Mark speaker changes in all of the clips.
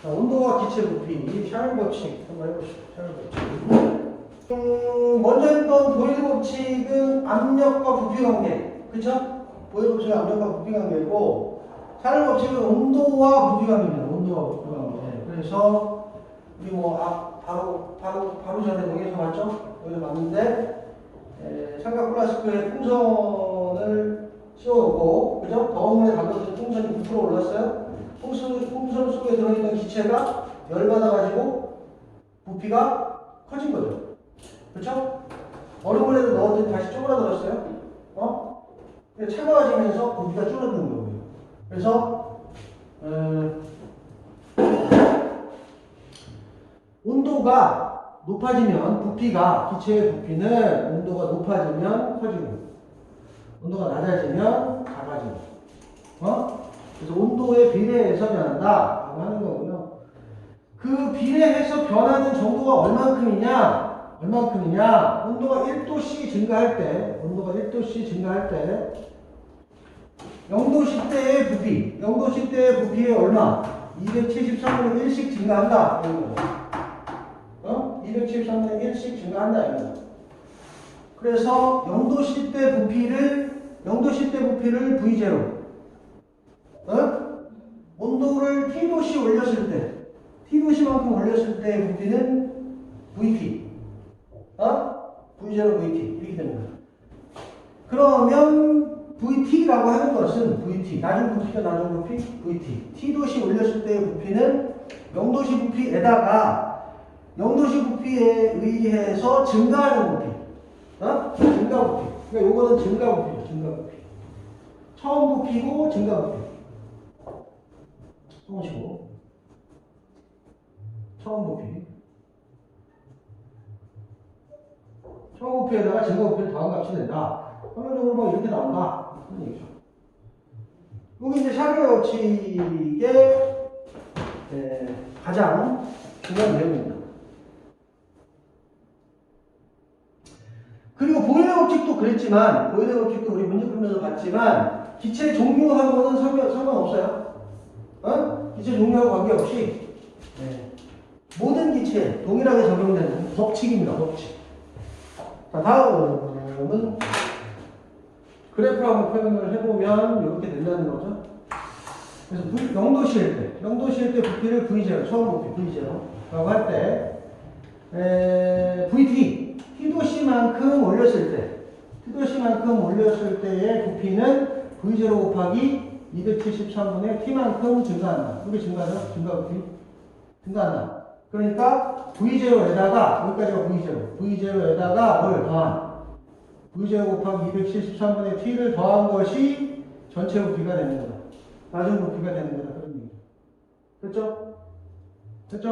Speaker 1: 자, 온도와 기체 부피, 샤넬 법칙 한번 해보시죠. 샤넬 법칙. 먼저 했던 보일 법칙은 압력과 부피 관계, 그쵸? 보일 법칙은 압력과 부피 관계고, 샤넬 법칙은 온도와 부피 관계입니다. 온도와 부피 관계. 그래서 우리 바로 전에 여기서 봤죠? 여기서 봤는데 삼각 플라스크에 풍선을 씌워놓고, 그죠? 더운 물에 담갔더니 풍선이 부풀어 올랐어요. 풍선 속에 들어있는 기체가 열받아가지고 부피가 커진 거죠. 그렇죠? 얼음물에도 넣었더니 다시 쪼그라들었어요. 차가워지면서 부피가 줄어드는 거고요. 그래서 온도가 높아지면 부피가, 기체의 부피는 온도가 높아지면 커지고, 온도가 낮아지면 작아지고, 그래서 온도에 비례해서 변한다 라고 하는 거고요. 그 비례해서 변하는 정도가 얼만큼이냐, 온도가 1도씩 증가할 때, 0도씨 때의 부피, 0도씨 때의 부피에 얼마? 273분의 1씩 증가한다 이런 거죠. 273분의 1씩 증가한다 이런 거죠. 그래서 0도씨 때 부피를 V0, 온도를 T도씨 올렸을 때, T도씨만큼 올렸을 때의 부피는 VT, V0, VT 이렇게 됩니다. 그러면 VT라고 하는 것은 나중 부피, VT. T도씨 올렸을 때의 부피는 0도씨 부피에다가 0도씨 부피에 의해서 증가하는 부피, 증가 부피. 그러니까 요거는 증가 부피죠, 증가 부피. 처음 부피고 증가 부피. 처음 부피에다가 증가 부피를 더한 값이 된다. 평균적으로 뭐 이렇게 나온다. 그런 얘기죠. 여기 이제 샤넬 법칙의 가장 중요한 내용입니다. 그리고 보일러 법칙도 그랬지만, 보일러 법칙도 우리 문제 풀면서 봤지만, 기체 종류하고는 상관없어요. 기체 종류하고 관계없이 모든 기체에 동일하게 적용되는 법칙입니다. 법칙. 자, 다음은 그래프로 한번 표현을 해보면 이렇게 된다는 거죠. 그래서 0도씨일 때 부피를 V0, 처음 부피 V0라고 할 때 VT, T도씨만큼 올렸을 때의 부피는 V0 곱하기 273분의 T만큼 증가한다. 이게 증가죠? 증가 부피? 증가한다. 그러니까 V0에다가, 여기까지가 V0에다가 뭘 더한? V0 곱하기 273분의 T를 더한 것이 전체 부피가 되는 거다. 나중 부피가 되는 거다. 그런 얘기죠. 됐죠?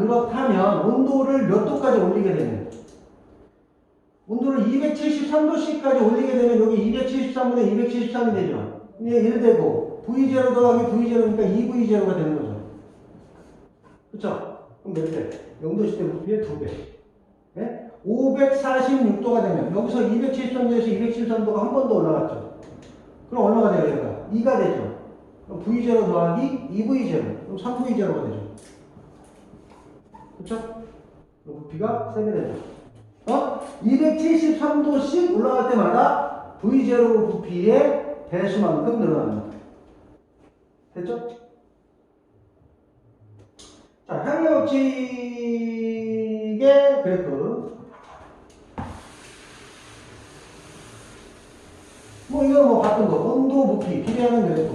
Speaker 1: 그렇다면 온도를 몇 도까지 올리게 되면, 온도를 273도씨까지 올리게 되면 여기 273분의 273이 되죠. 이게 1되고 V0 더하기 V0니까 2V0가 되는 거죠. 그쵸? 그럼 몇 배? 0도씨 때 부피의 2배. 네? 546도가 되면 여기서 273도에서 273도가 한 번 더 올라갔죠. 그럼 얼마가 돼요? 얘가 2가 되죠. 그럼 V0 더하기 2V0. 그럼 3V0가 되죠. 그쵸? 그럼 부피가 3배 되죠. 273도씩 올라갈 때마다 V0 부피의 배수만큼 늘어납니다. 됐죠? 자, 샤넬 법칙의 그래프. 이거 봤던 거. 온도, 부피, 비례하는 그래프.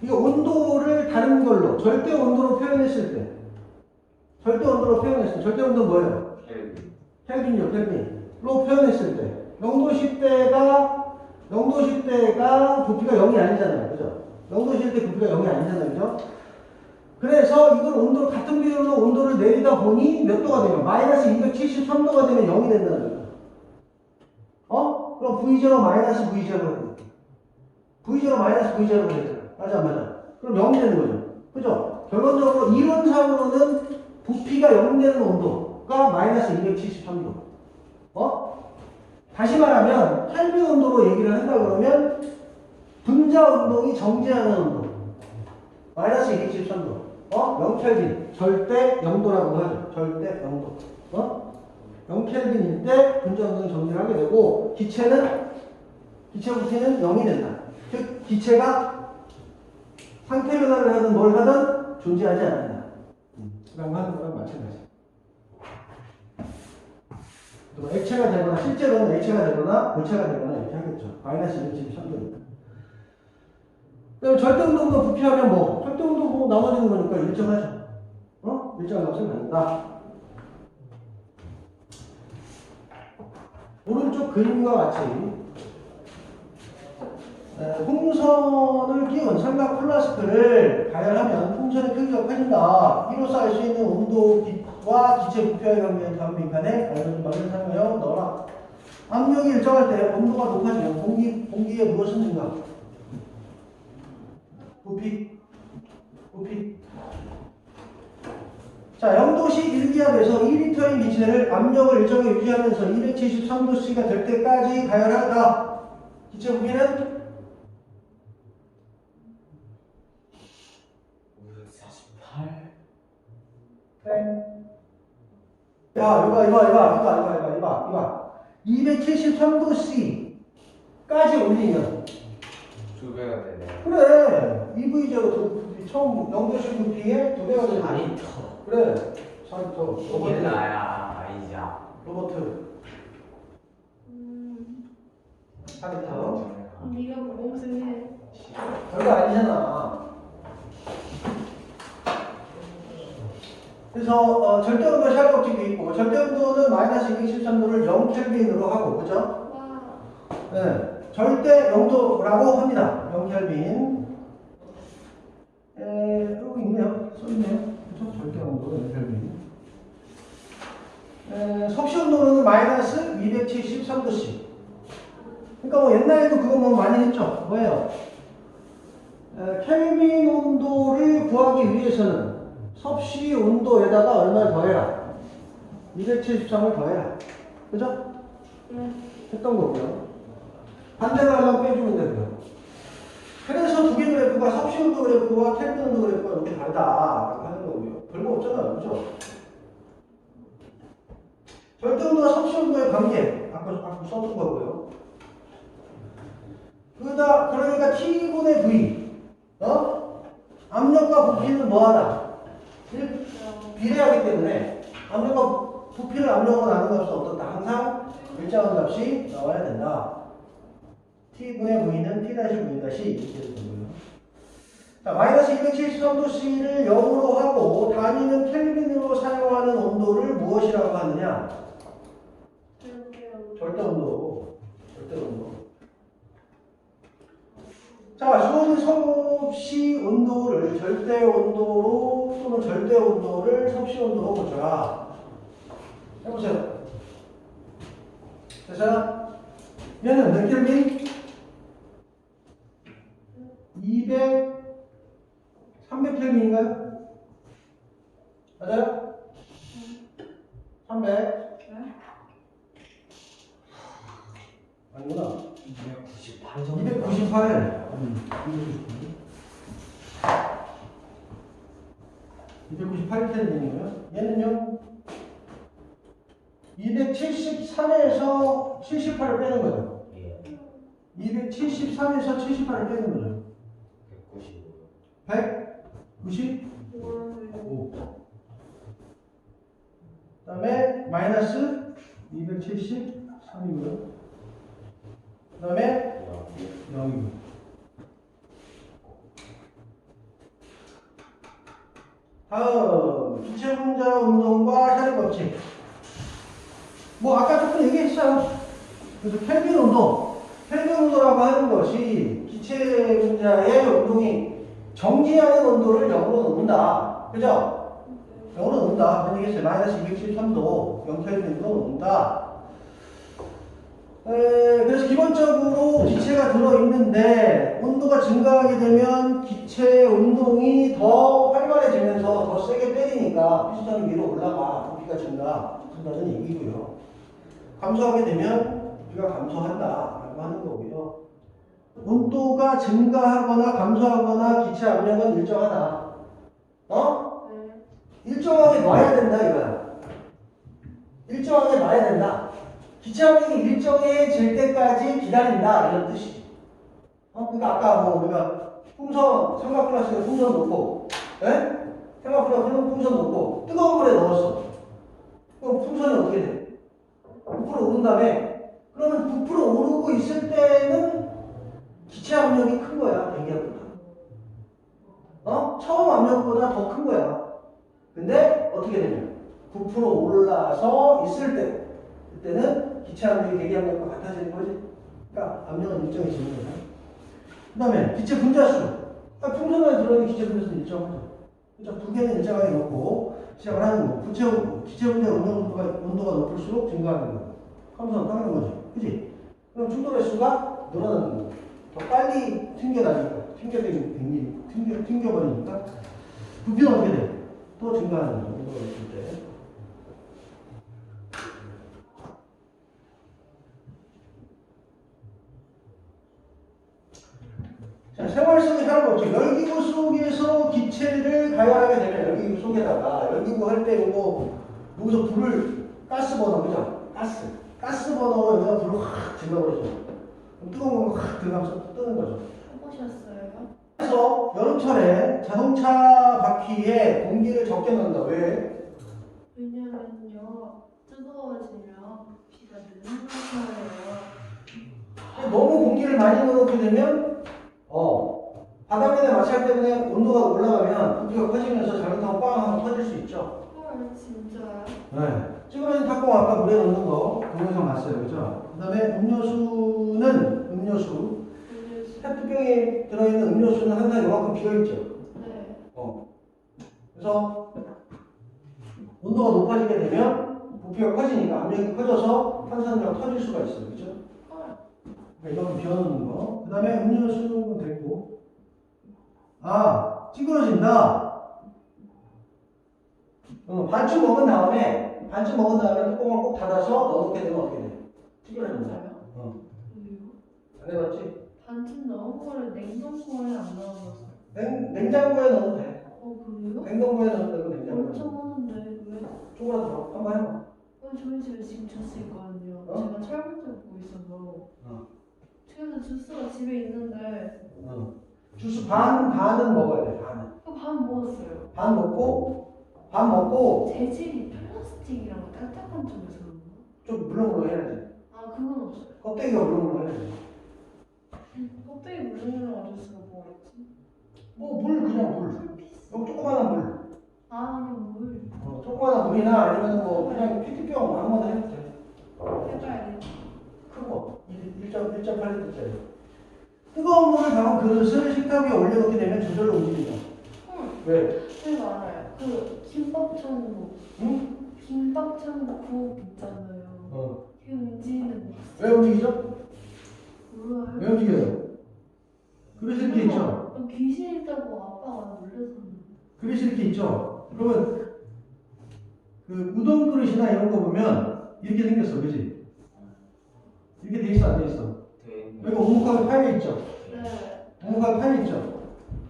Speaker 1: 이거 온도를 다른 걸로, 절대 온도로 표현했을 때. 절대 온도는 뭐예요? 켈빈이요, 켈빈로 표현했을 때. 0도씨 때가 부피가 0이 아니잖아요. 그죠? 0도씨 때 부피가 0이 아니잖아요. 그죠? 그래서 이걸 온도를 같은 비율로 온도를 내리다 보니 몇 도가 되면 마이너스 273도가 되면 0이 된다는 거죠. 그럼 V0 마이너스 V0가 돼요. V0 마이너스 V0가 되잖아. 맞아, 안 맞아? 그럼 0이 되는 거죠. 그죠? 결론적으로 이론상으로는 부피가 0 되는 온도가 마이너스 273도. 다시 말하면 켈빈 온도로 얘기를 한다 그러면 분자 운동이 정지하는 온도 마이너스 273도 0켈빈 절대 0도라고 하죠. 절대 0도 0켈빈일 때 분자 운동이 정지를 하게 되고 기체 부피는 0이 된다. 즉 기체가 상태 변화를 하든 뭘 하든 존재하지 않는다. 라고 하는 거랑 마찬가지. 또 액체가 되거나 실제로는 액체가 되거나 물체가 되거나 이렇게 하겠죠. 마이너스 273도니까. 그다음에 절대 운동도 부피하면 뭐 절대 운동 보고 나눠지는 거니까 일정하죠. 일정한 값을 갖는다. 오른쪽 그림과 같이 풍선을 끼운 삼각 플라스크를 가열하면 풍선의 크기가 커진다. 이로써 알 수 있는 온도와 기체 부피와의 관계는 다음 빈칸에 알려준 말을 사용하여 넣어라. 압력이 일정할 때 온도가 높아지면 공기에 무엇은 증가? 부피. 자, 0도씨 1기압에서 2리터의 기체를 압력을 일정하게 유지하면서 273도씨가 될 때까지 가열한다. 기체 부피는
Speaker 2: 548.
Speaker 1: 야, 이봐. 273도씨까지 올리면
Speaker 2: 2배가 되네.
Speaker 1: 그래. EV제로 처음 0도씨 부피에 2배가 되는
Speaker 2: 4리터.
Speaker 1: 그래. 4리터.
Speaker 2: 이게 나야, 아이자.
Speaker 1: 로버트. 4리터.
Speaker 3: 네가 무엇을
Speaker 1: 별거 아니잖아. 그래서 절대온도 샤르법칙도 있고 절대온도는 마이너스 213도를 0켈빈으로 하고 그죠?
Speaker 3: 와
Speaker 1: 네, 절대 0도라고 합니다. 0켈빈. 여기 있네요. 써있네요. 그죠? 절대 0도 0켈빈. 섭씨 온도는 마이너스 273도씨. 그러니까 뭐 옛날에도 그거 뭐 많이 했죠. 뭐예요? 켈빈 온도를 구하기 위해서는 섭씨 온도에다가 얼마를 더해라. 273을 더해라. 그죠? 했던 거고요. 반대로 하려면 빼주면 되고요. 그래서 두 개 그래프가 섭씨 온도 그래프와 켈빈 온도 그래프가 이렇게 다르다라고 하는 거고요. 별거 없잖아요. 그죠? 절대 온도와 섭씨 온도의 관계 아까 썼던 거고요. 그러니까 T분의 V 압력과 부피는 뭐하다? 비례하기 때문에 압력과 부피를 압력으로 나눈 값은 어떻다? 항상 일정한 값이 나와야 된다. T분의 V는 T-V' 이렇게 되는 거예요. 자, 마이너스 273도씨를 0으로 하고 단위는 켈빈으로 사용하는 온도를 무엇이라고 하느냐? 절대 온도. 자, 섭씨 온도를 절대 온도로 또는 절대 온도를 섭씨 온도로 고쳐라. 해보세요. 됐어요? 얘는 몇 켈빈? 300켈빈인가요? 맞아요? 300. 아니구나.
Speaker 2: 298 정도.
Speaker 1: 298. 298켈빈이고요. 얘는요? 273에서 78을 빼는 거죠.
Speaker 2: 예.
Speaker 1: 273에서 78을 빼는 거죠.
Speaker 2: 195.
Speaker 1: 195. 그 다음에 마이너스 273이고요. 그 다음에 0이고요. 다음 기체 분자 운동과 샤르 법칙. 뭐 아까 조금 얘기했어요. 그래서 켈빈 온도라고 하는 것이 기체 분자의 운동이 정지하는 온도를 0으로 놓는다. 그죠? 0으로 놓는다. 그런 얘기했어요. 마이너스 273도 0켈빈으로 놓는다. 그래서 기본적으로 기체가 들어있는데 온도가 증가하게 되면 기체 운동이 더 활발해지면서 더 세게 때리니까 피스톤이 위로 올라가 부피가 증가한다는 얘기고요. 감소하게 되면 부피가 감소한다라고 하는 거고요. 온도가 증가하거나 감소하거나 기체 압력은 일정하다. 어?
Speaker 3: 네.
Speaker 1: 일정하게 놔야 된다 이거야. 일정하게 놔야 된다. 기체 압력이 일정해질 때까지 기다린다 이런 뜻이. 그러니까 아까 뭐 우리가 풍선 삼각 플라스틱에 풍선 놓고, 예? 생각보다 풍선 놓고 뜨거운 물에 넣었어. 그럼 풍선이 어떻게 돼? 부풀어 오른 다음에 그러면 부풀어 오르고 있을 때는 기체 압력이 큰 거야, 대기압보다. 처음 압력보다 더 큰 거야. 근데 어떻게 되냐? 부풀어 올라서 있을 때, 그때는 기체 압력이 대기압력과 같아지는 거지. 그러니까 압력은 일정해지는 거야. 그 다음에 기체 분자수. 풍선 안에 들어있는 기체 분자수는 일정하죠. 그렇죠? 두 개는 일정하게 놓고 시작을 하는 거고, 기체 분자 온도가 높을수록 증가하는 거야. 감소는 tăng 거죠. 그지? 그럼 충돌 횟수가 늘어나는 거고, 더 빨리 튕겨버리니까 부피는 어떻게 돼? 또 증가하는 거죠. 온도가 높을 때. 자, 생활 속의 사람 법칙. 열기구 속에서 기체를 가열하게 되면 열기구 속에다가 열기구 할 때 여기서 불을 가스 버너, 그죠? 가스 버너로 여기다 불을 확 질러버리죠. 그럼 뜨거운 거 확 들어가면서 뜨는 거죠.
Speaker 3: 해보셨어요?
Speaker 1: 그래서 여름철에 자동차 바퀴에 공기를 적게 넣는다. 왜?
Speaker 3: 왜냐면요, 뜨거워지면 비가 느는 거예요.
Speaker 1: 너무 공기를 많이 넣어놓게 되면 바닥면의 마찰 때문에 온도가 올라가면 부피가 커지면서 자동차가 빵 하면 터질 수 있죠.
Speaker 3: 헐, 진짜요?
Speaker 1: 네. 찌그러진 탁구공 아까 물에 넣는 거 동영상 봤어요. 그죠? 그 다음에 음료수 페트병에 들어있는 음료수는 항상 이만큼 비어있죠.
Speaker 3: 네.
Speaker 1: 그래서 온도가 높아지게 되면 부피가 커지니까 압력이 커져서 탄산수가 터질 수가 있어요. 그죠? 이만큼 비워놓는 거. 그 다음에 음료수는 됐고. 찌그러진다. 반쯤 먹은 다음에 뚜껑을 꼭 닫아서 넣어놓게 되면 어떻게 돼? 찌그러진다.
Speaker 3: 왜요?
Speaker 1: 안 해봤지?
Speaker 3: 반쯤 넣은 거를 냉동고에 안 넣어놨어요.
Speaker 1: 냉장고에 넣어도 돼.
Speaker 3: 그래요?
Speaker 1: 냉동고에 넣어도 되고 냉장고에 넣어도
Speaker 3: 엄청 하는데 왜?
Speaker 1: 쪼그라들어. 한번 해봐.
Speaker 3: 저희 집에 지금 주스 있거든요. 제가 철물점 먹고 있어서. 그래서 주스가 집에 있는데
Speaker 1: 주스 반은 먹어야 돼.
Speaker 3: 반 먹었어요.
Speaker 1: 반 먹고
Speaker 3: 재질이 플라스틱이랑 딱딱한 쪽에서 그런가?
Speaker 1: 좀 물렁물렁 해야지.
Speaker 3: 그건 없어요.
Speaker 1: 껍데기가 물렁물렁 해야지.
Speaker 3: 껍데기 물렁물렁한 주스가 뭐가 있지?
Speaker 1: 물 그냥 물.
Speaker 3: 풀피스?
Speaker 1: 여기 조그마한 물.
Speaker 3: 그냥 물.
Speaker 1: 조그마한 물이나 아니면 그냥 PT병 아무거나 해도 돼.
Speaker 3: 해봐야 돼.
Speaker 1: 큰 거. 1.8리터짜리. 뜨거운 물을 담은 그릇을 식탁 위에 올려놓게 되면 저절로 움직인다. 왜?
Speaker 3: 제가 알아요. 김밥천국.
Speaker 1: 응?
Speaker 3: 김밥천국 있잖아요. 그게 움직이는 거.
Speaker 1: 왜 움직이죠?
Speaker 3: 몰라요?
Speaker 1: 왜 움직여요? 그릇이 이렇게 있죠?
Speaker 3: 귀신 있다고 아빠가 놀래서.
Speaker 1: 그릇이 이렇게 있죠? 그러면 우동 그릇이나 이런 거 보면 이렇게 생겼어. 그지? 이렇게 돼 있어, 안 돼 있어? 여기 오목하게 파여 있죠?
Speaker 3: 네.
Speaker 1: 오목하게 파여 있죠?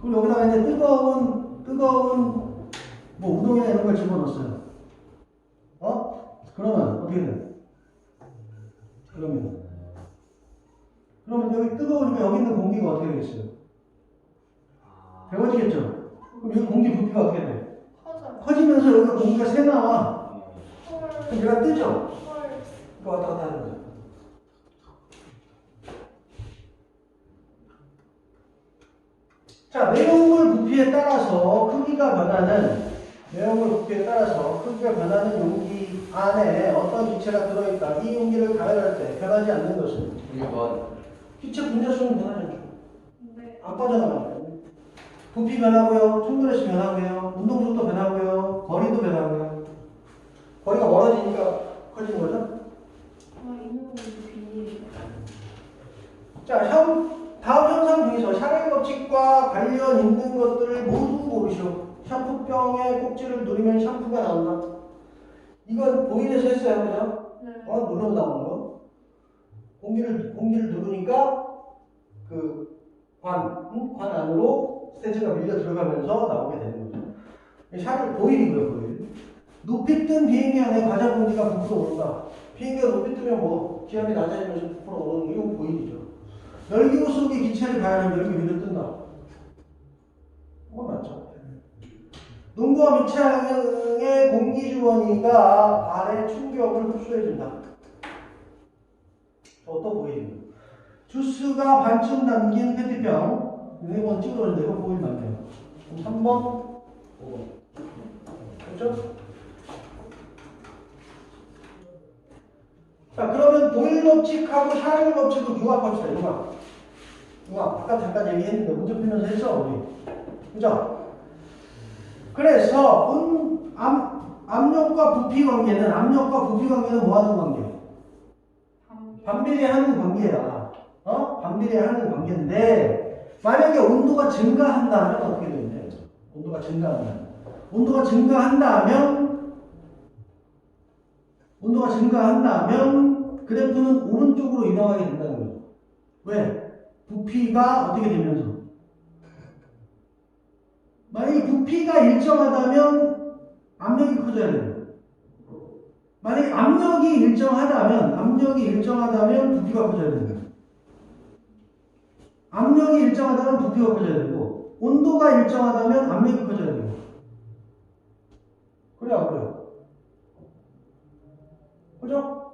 Speaker 1: 그리고 여기다가 이제 뜨거운 우동이나 이런 걸 집어넣었어요. 그러면 어떻게 돼? 그러면 여기 뜨거우니까 여기 있는 공기가 어떻게 되겠어요? 데워지겠죠? 그럼 여기 공기 부피가 어떻게 돼? 커지면서 여기가 공기가 새 나와. 그럼 얘가 뜨죠? 이거 왔다 갔다 하는 거죠. 자, 내용물 부피에 따라서 크기가 변하는 용기 안에 어떤 기체가 들어있다. 이 용기를 가열할 때 변하지 않는 것은 기체 분자수는 변하지 않죠.
Speaker 3: 네.
Speaker 1: 안 빠져나가요. 부피 변하고요, 충돌횟수 변하고요, 운동속도 변하고요, 거리도 변하고요. 거리가 멀어지니까 커지는 거죠.
Speaker 3: 이놈은 비밀이에요.
Speaker 1: 자, 다음 현상 중에서 샤넬 법칙과 관련 있는 것들을 모두 고르시오. 샴푸병의 꼭지를 누르면 샴푸가 나온다. 이건 보일에서 했어요, 그죠?
Speaker 3: 네.
Speaker 1: 눌러서 나오는 거. 공기를 누르니까 그 관 안으로 스테이지가 밀려 들어가면서 나오게 되는 거죠. 샤를 보일이고요, 보일. 높이 뜬 비행기 안에 과자 공기가 부풀어 오른다. 비행기가 높이 뜨면 뭐 기압이 낮아지면서 부풀어 오르는 게 이건 보일이죠. 열기구 속의 기체를 가열하면 열기 밀려 뜬다. 그건 맞죠. 농도와 미차량의 공기 주머니가 발의 충격을 흡수해준다. 어떤 보일이에요? 주스가 반쯤 담긴 페트병 4번 찍어줬는데 이거 보일 맞네요. 3번, 5번. 그렇죠? 자, 그러면 보일 법칙하고 샤넬 법칙을 융합합시다. 융합. 아까 잠깐 얘기했는데 문제 풀면서 했어 우리. 그죠? 그래서 압력과 부피 관계는 뭐 하는 관계? 반비례하는 관계야. 반비례하는 관계인데 만약에 온도가 증가한다면 어떻게 되냐? 온도가 증가한다면 그래프는 오른쪽으로 이동하게 된다는 거죠. 왜? 부피가 어떻게 되면서? 만약에 부피가 일정하다면 압력이 커져야 돼요. 만약에 압력이 일정하다면 부피가 커져야 됩니다. 압력이 일정하다면 부피가 커져야 되고 온도가 일정하다면 압력이 커져야 되고 그래 안 그래요? 그죠?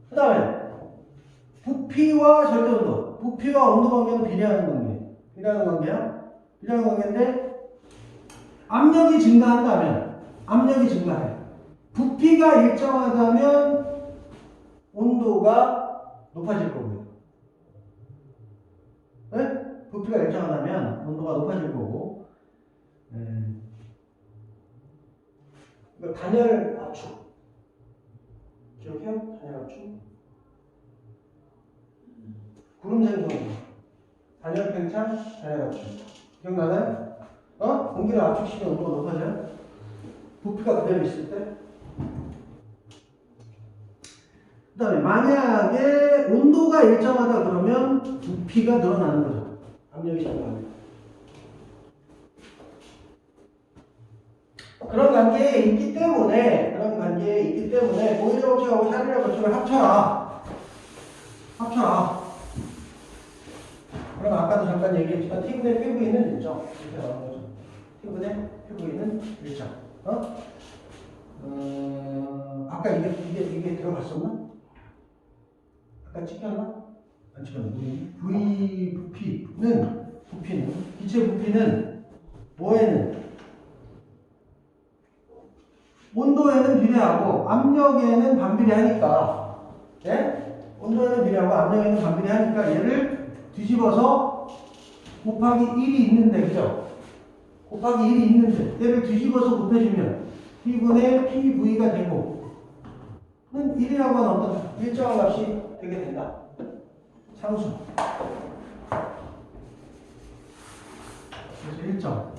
Speaker 1: 그 다음에 부피와 절대온도 부피와 온도 관계는 비례하는 관계인데 압력이 증가해. 부피가 일정하다면 온도가 높아질 거고요. 네? 부피가 일정하다면 온도가 높아질 거고. 이거 단열 압축. 기억해요? 단열 압축. 구름 생성. 단열 팽창, 단열 압축. 기억나나요? 공기를 압축시키면 온도가 높아져요? 부피가 그대로 있을 때? 그 다음에 만약에 온도가 일정하다 그러면 부피가 늘어나는 거죠. 압력이 증가합니다. 그런 관계에 있기 때문에 보일러 법칙하고 샤넬 법칙을 합쳐라. 그럼 아까도 잠깐 얘기했지만 티분의 PV는 일정 이렇게 나오는 거죠. 티분의 PV는 일정. 아까 이게 들어갔었나? 아까 찍혔나? 안 찍혔나? 부피는 기체 부피는 뭐에는? 온도에는 비례하고 압력에는 반비례하니까, 온도에는 비례하고 압력에는 반비례하니까 얘를 뒤집어서 곱하기 1이 있는데, 그죠? 곱하기 1이 있는데 얘를 뒤집어서 곱해주면 P분의 PV가 되고 1이라고 하는 어떤 일정한 값이 되게 된다. 상수. 그래서 일정.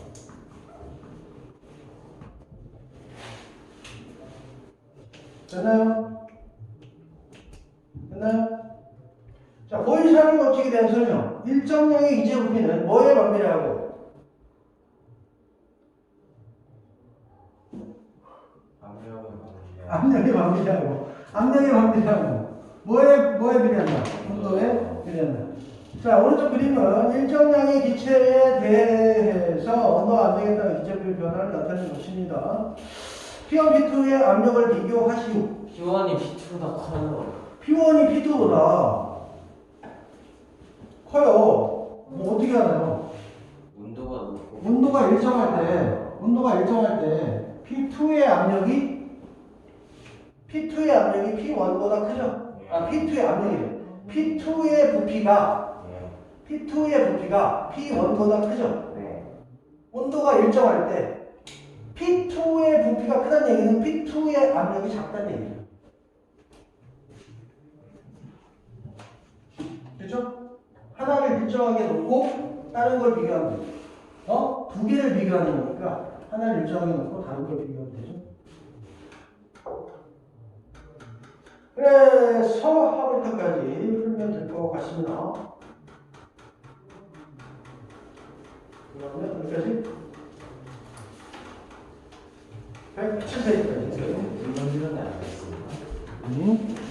Speaker 1: 됐나요? 자, 보일 샤넬 법칙에 대한 설명. 일정량의 기체 부피는 뭐에 반비례하고? 압력에 반비례하고. 뭐에 비례한다? 온도에 비례한다. 자, 오른쪽 그림은 일정량의 기체에 대해서 온도와 압력에 따른 기체 부피 변화를 나타내는 것입니다. P1, P2의 압력을 비교하시오.
Speaker 2: P1이 P2보다 커요.
Speaker 1: P1이 P2보다 커요. 뭐 어떻게 하나요?
Speaker 2: 온도가 높고.
Speaker 1: 온도가 일정할 때 P2의 압력이 P1보다 크죠? P2의 압력이에요. P2의 부피가 P1보다 크죠?
Speaker 2: 네.
Speaker 1: 온도가 일정할 때 P2의 부피가 크다는 얘기는 P2의 압력이 작다는 얘기죠. 그렇죠? 하나를 일정하게 놓고 다른 걸 비교하면 되죠. 두 개를 비교하는 거니까 하나를 일정하게 놓고 다른 걸 비교하면 되죠. 그래서 하부터까지 풀면 될 것 같습니다. 그러면 여기까지 107페이지까지.
Speaker 2: 물론 이런 게 안 됐습니다.
Speaker 1: 음?